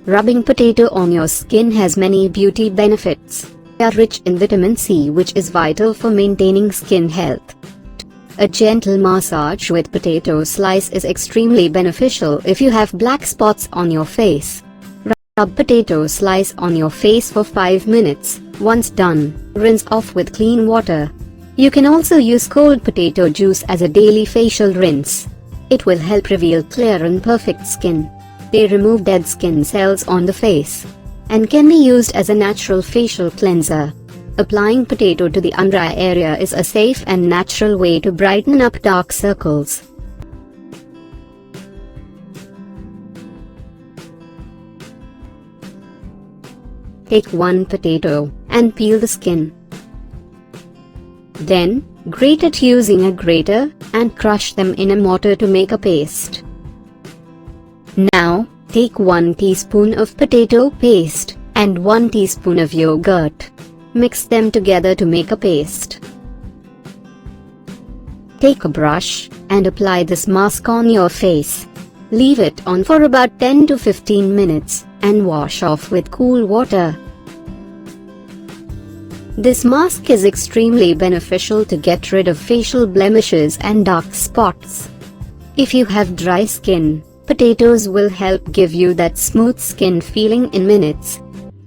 Rubbing potato on your skin has many beauty benefits. They are rich in vitamin C, which is vital for maintaining skin health. A gentle massage with potato slice is extremely beneficial if you have black spots on your face. Rub potato slice on your face for 5 minutes. Once done, rinse off with clean water. You can also use cold potato juice as a daily facial rinse. It will help reveal clear and perfect skin. They remove dead skin cells on the face and can be used as a natural facial cleanser. Applying potato to the under-eye area is a safe and natural way to brighten up dark circles. Take one potato and peel the skin. Then, grate it using a grater and crush them in a mortar to make a paste. Now, take 1 teaspoon of potato paste and 1 teaspoon of yogurt. Mix them together to make a paste. Take a brush and apply this mask on your face. Leave it on for about 10 to 15 minutes and wash off with cool water. This mask is extremely beneficial to get rid of facial blemishes and dark spots. If you have dry skin, potatoes will help give you that smooth skin feeling in minutes.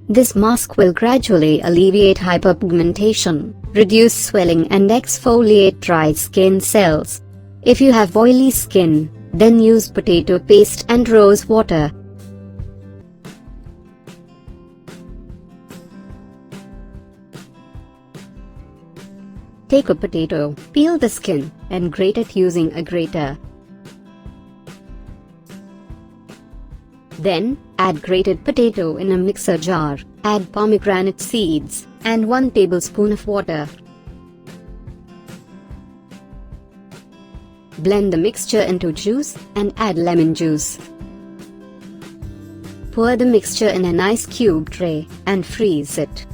This mask will gradually alleviate hyperpigmentation, reduce swelling and exfoliate dry skin cells. If you have oily skin, then use potato paste and rose water. Take a potato, peel the skin, and grate it using a grater. Then, add grated potato in a mixer jar, add pomegranate seeds, and 1 tablespoon of water. Blend the mixture into juice, and add lemon juice. Pour the mixture in an ice cube tray, and freeze it.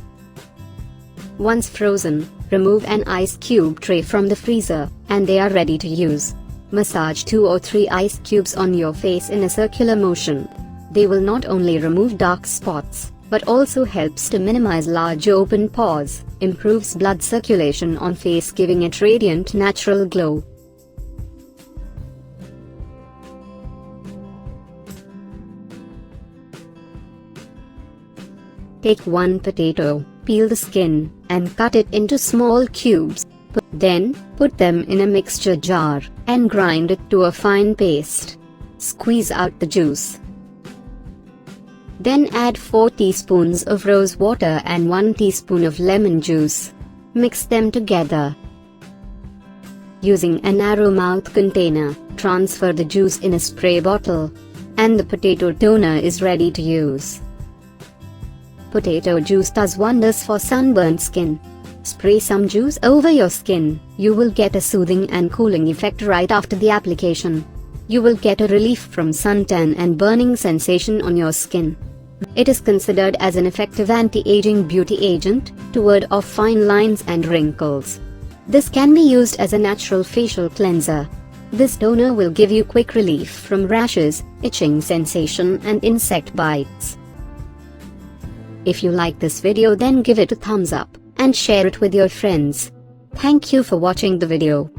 Once frozen, remove an ice cube tray from the freezer, and they are ready to use. Massage 2 or 3 ice cubes on your face in a circular motion. They will not only remove dark spots, but also helps to minimize large open pores, improves blood circulation on face, giving it radiant natural glow. Take 1 potato, peel the skin, and cut it into small cubes. Then, put them in a mixture jar, and grind it to a fine paste. Squeeze out the juice. Then add 4 teaspoons of rose water and 1 teaspoon of lemon juice. Mix them together. Using a narrow mouth container, transfer the juice in a spray bottle. And the potato toner is ready to use. Potato juice does wonders for sunburned skin. Spray some juice over your skin. You will get a soothing and cooling effect right after the application. You will get a relief from suntan and burning sensation on your skin. It is considered as an effective anti-aging beauty agent to ward off fine lines and wrinkles. This can be used as a natural facial cleanser. This toner will give you quick relief from rashes, itching sensation and insect bites. If you like this video, then give it a thumbs up and share it with your friends. Thank you for watching the video.